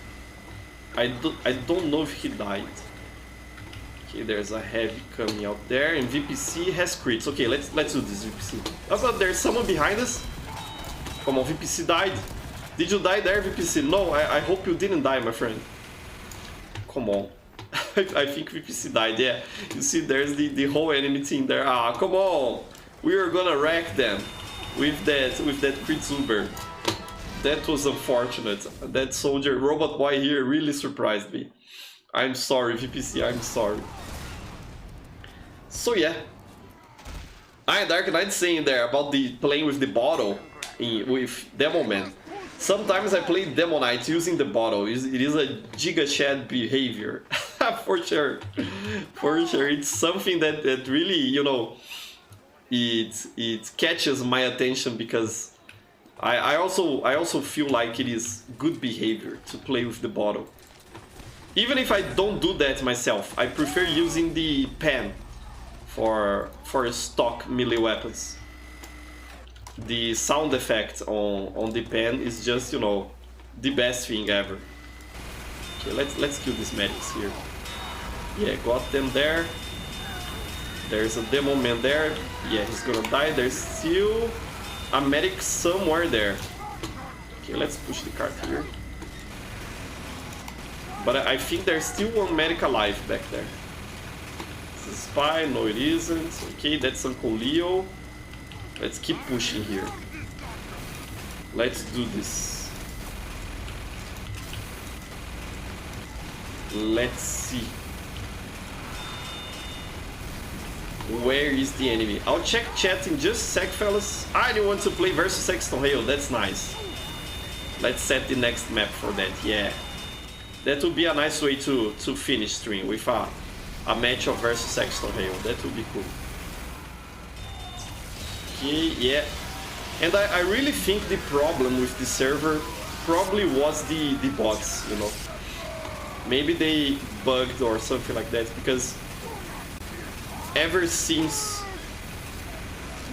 A: I don't know if he died. Okay, there's a heavy coming out there, and VPC has crits. Okay, let's do this, VPC. Oh, but there's someone behind us. Come on, VPC died. Did you die there, VPC? No, I hope you didn't die, my friend. Come on. I think VPC died, yeah. You see, there's the whole enemy team there. Ah, come on. We are gonna wreck them with that crit Zuber. That was unfortunate. That soldier, robot boy here really surprised me. I'm sorry, VPC, I'm sorry. So yeah. Dark Knight saying there about the playing with the bottle with Demo Man. Sometimes I play Demo Knight using the bottle. It is a Giga Chad behavior. For sure. For sure. It's something that really, you know, it catches my attention, because I also feel like it is good behavior to play with the bottle. Even if I don't do that myself, I prefer using the pen for stock melee weapons. The sound effect on the pen is just, you know, the best thing ever. Okay, let's kill these medics here. Yeah, got them there. There's a demo man there. Yeah, he's gonna die. There's still a medic somewhere there. Okay, let's push the cart here. But I think there's still one medic alive back there. It's a spy. No, it isn't. Okay, that's Uncle Leo. Let's keep pushing here. Let's do this. Let's see. Where is the enemy? I'll check chat in just a sec, fellas. I want to play versus Sexton Hale. That's nice. Let's set the next map for that. Yeah. That would be a nice way to finish stream with a match of versus Sexton Hale. That would be cool. Okay, yeah. And I really think the problem with the server probably was the bots, you know. Maybe they bugged or something like that, because ever since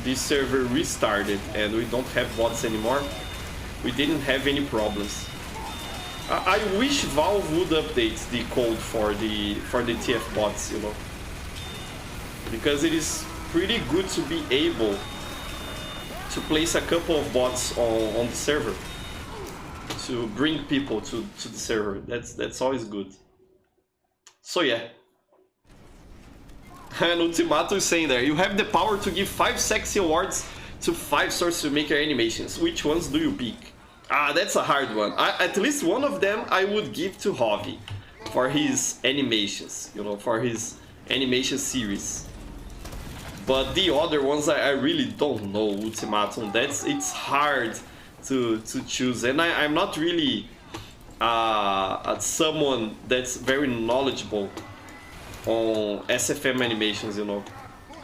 A: the server restarted and we don't have bots anymore, we didn't have any problems. I wish Valve would update the code for the TF bots, you know, because it is pretty good to be able to place a couple of bots on the server to bring people to the server. That's always good. So yeah. And Ultimato is saying there, you have the power to give 5 sexy awards to 5 Sorcery Maker animations. Which ones do you pick? Ah, that's a hard one. At least one of them I would give to Hovi for his animations, you know, for his animation series. But the other ones I really don't know, Ultimatum. It's hard to choose, and I'm not really someone that's very knowledgeable on SFM animations, you know.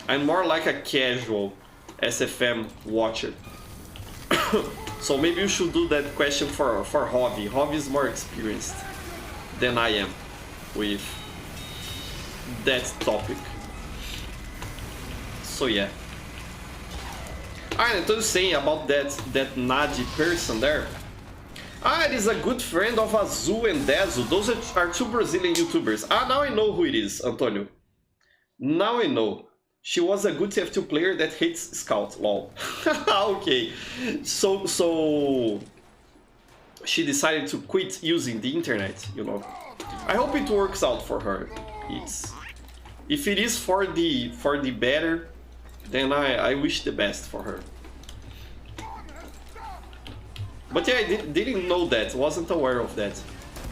A: I'm more like a casual SFM watcher. So maybe you should do that question for Hobby. Hobby is more experienced than I am with that topic. So yeah. I was saying about that Nadi person there. It is a good friend of Azul and Dezu. Those are two Brazilian YouTubers. Now I know who it is, Antonio. Now I know. She was a good TF2 player that hates Scout. Lol. Okay. So she decided to quit using the internet, you know. I hope it works out for her. If it is for the better, then I wish the best for her. But yeah, I didn't know that. Wasn't aware of that.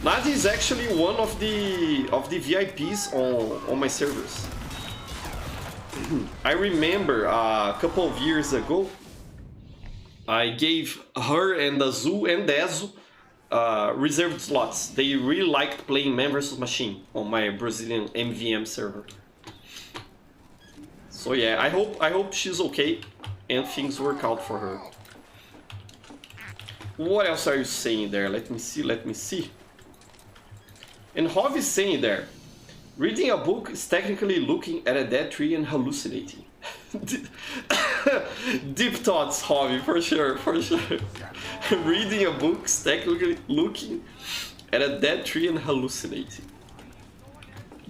A: Nadi is actually one of the VIPs on my servers. I remember a couple of years ago, I gave her and Azul and Dezu reserved slots. They really liked playing Man vs Machine on my Brazilian MVM server. So yeah, I hope she's okay and things work out for her. What else are you saying there? Let me see. And Hov is saying there, reading a book is technically looking at a dead tree and hallucinating. Deep thoughts, Hobby, for sure. Reading a book is technically looking at a dead tree and hallucinating.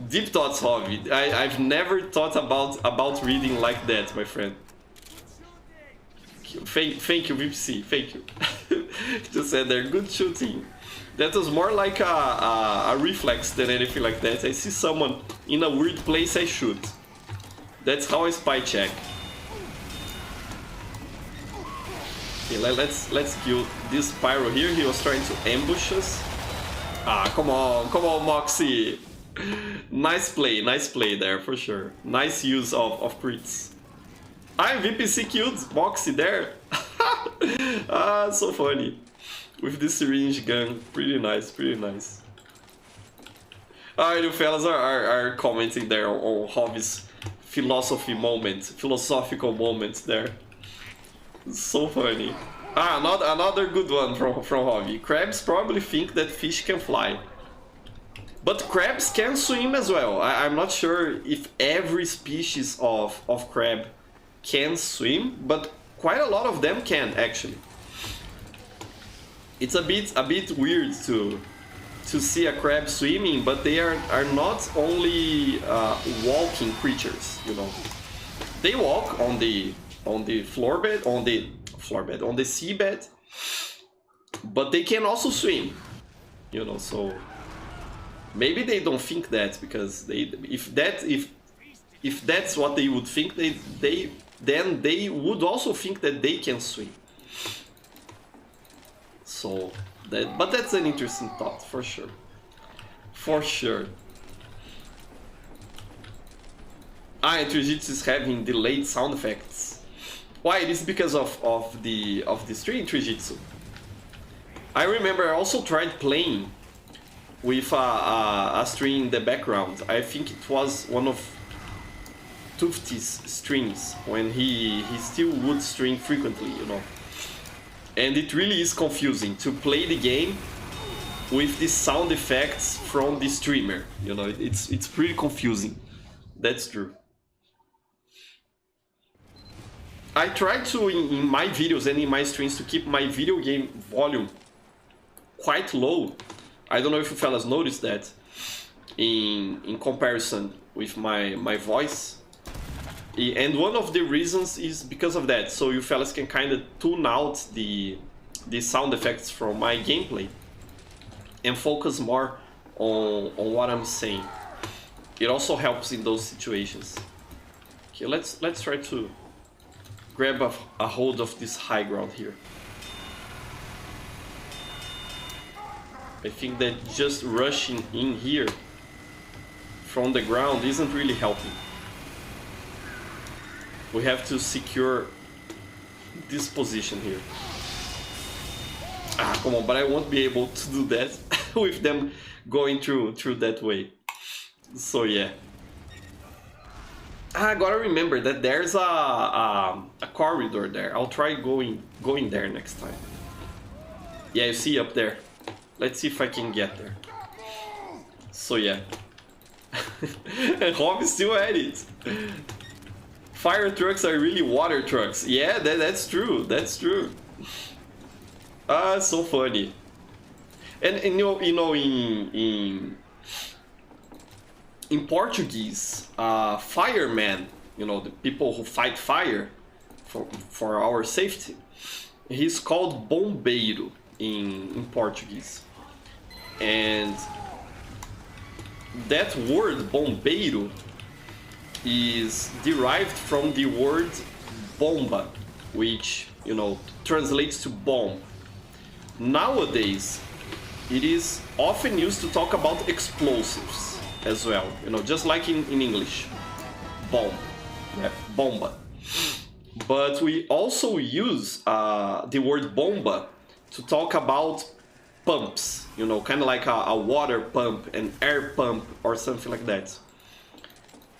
A: Deep thoughts, Hobby. I've never thought about reading like that, my friend. Thank you, VPC. Thank you. Just said they're good shooting. That was more like a reflex than anything like that. I see someone in a weird place, I shoot. That's how I spy check. Okay, let's kill this Pyro here. He was trying to ambush us. Come on, Moxie. Nice play there for sure. Nice use of crits. VPC killed Moxie there. So funny. With this syringe gun. Pretty nice. You fellas are commenting there on Hobby's philosophical moment there. So funny. Another good one from Hobby. Crabs probably think that fish can fly. But crabs can swim as well. I'm not sure if every species of crab can swim, but quite a lot of them can actually. It's a bit weird to see a crab swimming, but they are not only walking creatures, you know. They walk on the seabed, but they can also swim, you know. So maybe they don't think that, because if that's what they would think, then they would also think that they can swim. So but that's an interesting thought for sure. And Trujitsu is having delayed sound effects. Why? It is because of the stream, Trujitsu. I remember I also tried playing with a stream in the background. I think it was one of Tufty's streams when he still would stream frequently, you know. And it really is confusing to play the game with the sound effects from the streamer, you know. It's pretty confusing. That's true. I try to, in my videos and in my streams, to keep my video game volume quite low. I don't know if you fellas noticed that in comparison with my voice. And one of the reasons is because of that, so you fellas can kind of tune out the sound effects from my gameplay and focus more on what I'm saying. It also helps in those situations. Okay, let's try to grab a hold of this high ground here. I think that just rushing in here from the ground isn't really helping. We have to secure this position here. Come on, but I won't be able to do that with them going through that way. So yeah. I gotta remember that there's a corridor there. I'll try going there next time. Yeah, you see up there. Let's see if I can get there. So yeah. And Rob is still at it. Fire trucks are really water trucks. Yeah, that's true. That's true. Ah, so funny. And you know in Portuguese, fireman, you know, the people who fight fire for our safety, he's called bombeiro in Portuguese. And that word bombeiro is derived from the word bomba, which, you know, translates to bomb. Nowadays, it is often used to talk about explosives as well, you know, just like in English, bomb, yeah, bomba. But we also use the word bomba to talk about pumps, you know, kind of like a water pump, an air pump, or something like that.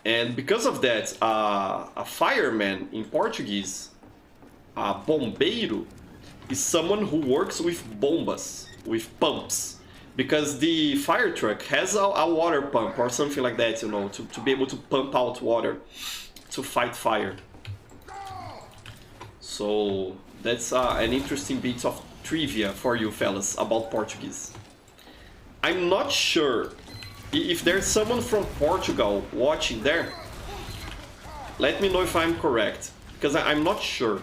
A: And because of that, a fireman in Portuguese, a bombeiro, is someone who works with bombas, with pumps. Because the fire truck has a water pump or something like that, you know, to be able to pump out water to fight fire. So that's an interesting bit of trivia for you fellas about Portuguese. I'm not sure if there's someone from Portugal watching there. Let me know if I'm correct, because I'm not sure.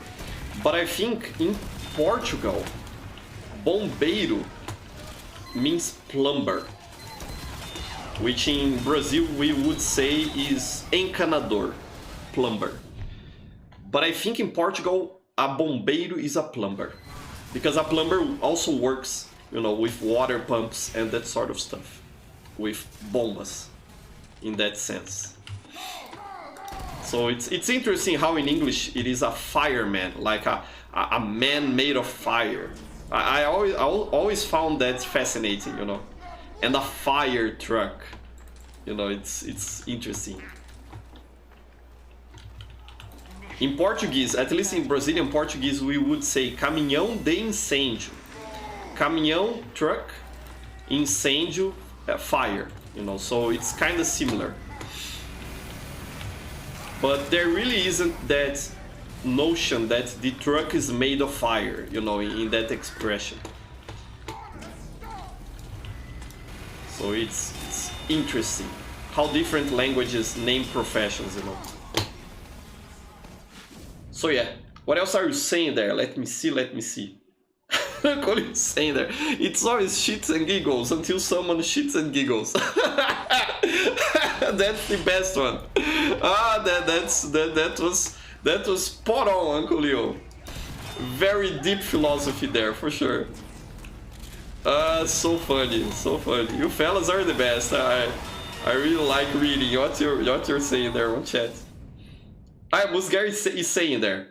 A: But I think in Portugal, bombeiro means plumber, which in Brazil we would say is encanador, plumber. But I think in Portugal, a bombeiro is a plumber, because a plumber also works, you know, with water pumps and that sort of stuff, with bombas, in that sense. So it's interesting how in English it is a fireman, like a man made of fire. I always found that fascinating, you know. And a fire truck, you know, it's interesting. In Portuguese, at least in Brazilian Portuguese, we would say caminhão de incêndio. Caminhão, truck, incêndio, fire, you know, so it's kind of similar. But there really isn't that notion that the truck is made of fire, you know, in that expression. So it's interesting how different languages name professions, you know. So yeah, what else are you saying there? Let me see. What are you saying there? It's always shits and giggles until someone shits and giggles. That's the best one. That was spot on, Uncle Leo. Very deep philosophy there, for sure. So funny, so funny. You fellas are the best. I really like reading what you're saying there on chat. Musgar is saying there,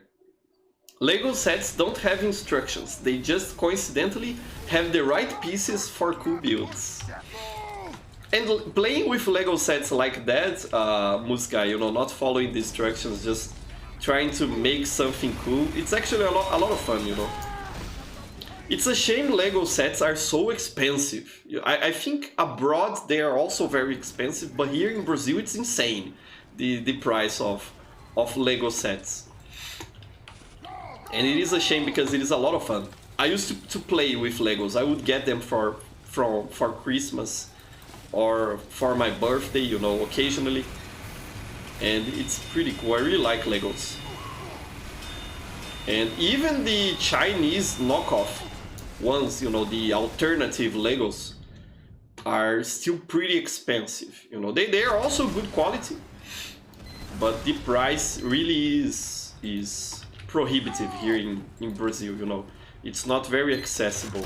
A: Lego sets don't have instructions. They just coincidentally have the right pieces for cool builds. And playing with Lego sets like that, Musgar, you know, not following the instructions, just trying to make something cool, it's actually a lot of fun, you know. It's a shame Lego sets are so expensive. I think abroad they are also very expensive, but here in Brazil it's insane, the price of Lego sets. And it is a shame because it is a lot of fun. I used to play with Legos. I would get them for Christmas or for my birthday, you know, occasionally. And it's pretty cool. I really like Legos. And even the Chinese knockoff ones, you know, the alternative Legos, are still pretty expensive. You know, they are also good quality, but the price really is prohibitive here in Brazil, you know. It's not very accessible.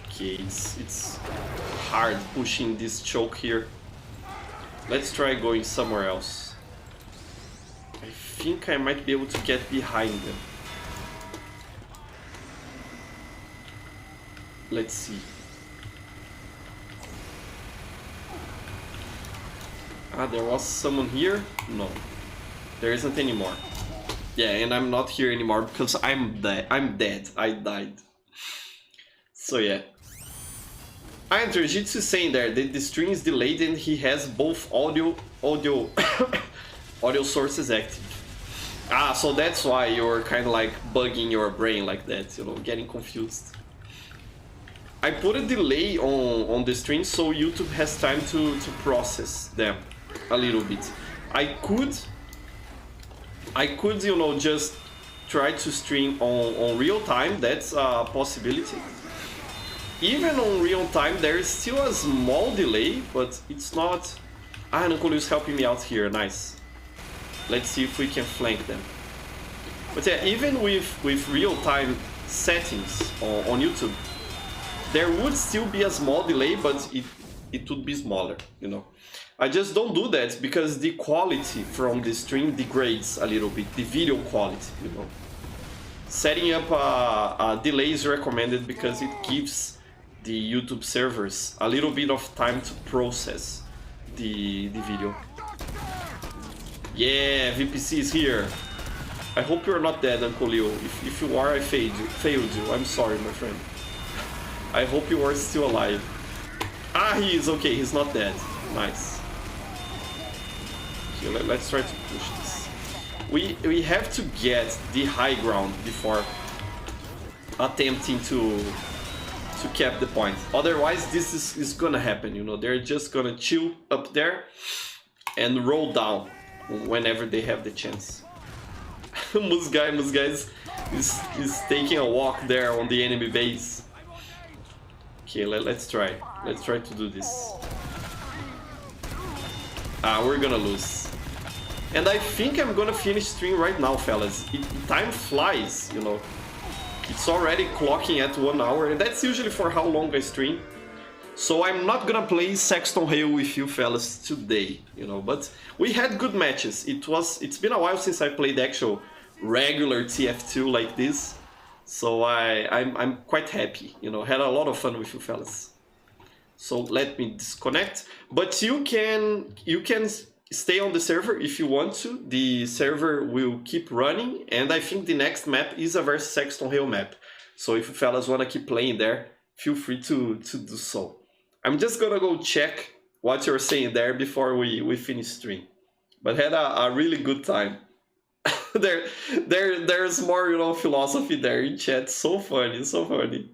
A: Okay, it's hard pushing this choke here. Let's try going somewhere else. I think I might be able to get behind them. Let's see. Ah, there was someone here? No, there isn't anymore. Yeah, and I'm not here anymore because I'm dead. I died. So yeah. Andrew, Jitsu is saying there that the stream is delayed and he has both audio audio sources active. Ah, so that's why you're kind of like bugging your brain like that, you know, getting confused. I put a delay on the stream so YouTube has time to process them a little bit. I could, you know, just try to stream on real time. That's a possibility. Even on real time, there is still a small delay, but it's not... Ah, Nankolu is helping me out here, nice. Let's see if we can flank them. But yeah, even with real-time settings on YouTube, there would still be a small delay, but it would be smaller, you know. I just don't do that because the quality from the stream degrades a little bit, the video quality, you know. Setting up a delay is recommended because it gives the YouTube servers a little bit of time to process the video. Yeah, VPC is here. I hope you're not dead, Uncle Leo. If you are, I failed you. I'm sorry, my friend. I hope you are still alive. Ah, he is okay. He's not dead. Nice. Okay, let's try to push this. We have to get the high ground before attempting to cap the point. Otherwise, this is gonna happen. You know, they're just gonna chill up there and roll down whenever they have the chance. Musgai is taking a walk there on the enemy base. Okay, let's try. Let's try to do this. Ah, we're gonna lose. And I think I'm gonna finish stream right now, fellas. Time flies, you know. It's already clocking at 1 hour, and that's usually for how long I stream. So I'm not gonna play Sexton Hale with you fellas today, you know, but we had good matches. It's been a while since I played actual regular TF2 like this. So I'm quite happy, you know, had a lot of fun with you fellas. So let me disconnect, but you can stay on the server if you want to. The server will keep running, and I think the next map is a versus Sexton Hill map. So if you fellas want to keep playing there, feel free to do so. I'm just gonna go check what you're saying there before we finish stream. But had a really good time. There's more, you know, philosophy there in chat. So funny, so funny.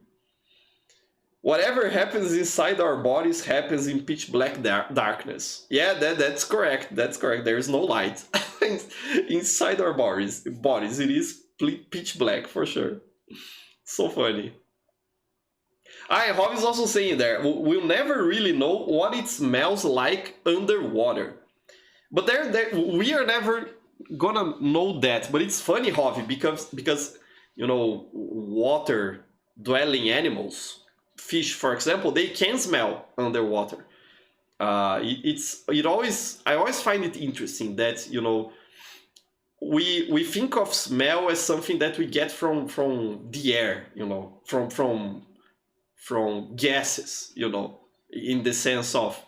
A: Whatever happens inside our bodies happens in pitch black darkness. Yeah, that's correct. That's correct. There is no light inside our bodies. It is pitch black for sure. So funny. Rob is also saying there, we'll never really know what it smells like underwater. But we are never gonna know that. But it's funny, Rob, because you know, water dwelling animals, fish, for example, they can smell underwater. I always find it interesting that, you know, we think of smell as something that we get from the air, you know, from gases, you know, in the sense of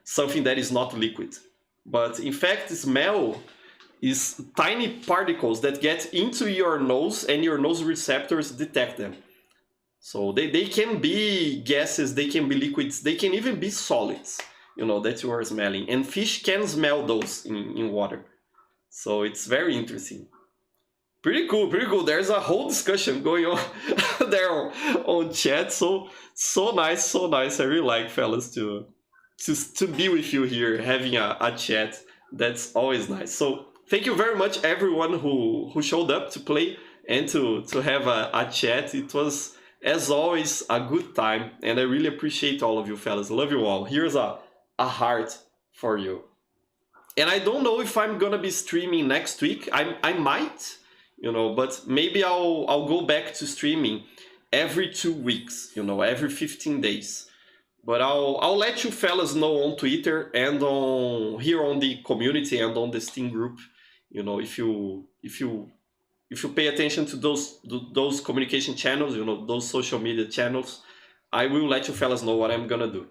A: something that is not liquid. But in fact, smell is tiny particles that get into your nose and your nose receptors detect them. So they can be gases, they can be liquids, they can even be solids, you know, that you are smelling. And fish can smell those in water. So it's very interesting. Pretty cool, pretty cool. There's a whole discussion going on there on chat. So nice, so nice. I really like, fellas, to be with you here, having a chat. That's always nice. So thank you very much, everyone who showed up to play and to have a chat. It was, as always, a good time, and I really appreciate all of you fellas. Love you all. Here's a heart for you. And I don't know if I'm gonna be streaming next week. I might, you know, but maybe I'll go back to streaming every 2 weeks, you know, every 15 days. But I'll let you fellas know on Twitter and here on the community and on the Steam group, you know, if you pay attention to those communication channels, you know, those social media channels, I will let you fellas know what I'm gonna do.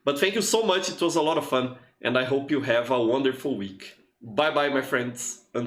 A: But thank you so much. It was a lot of fun, and I hope you have a wonderful week. Bye bye, my friends.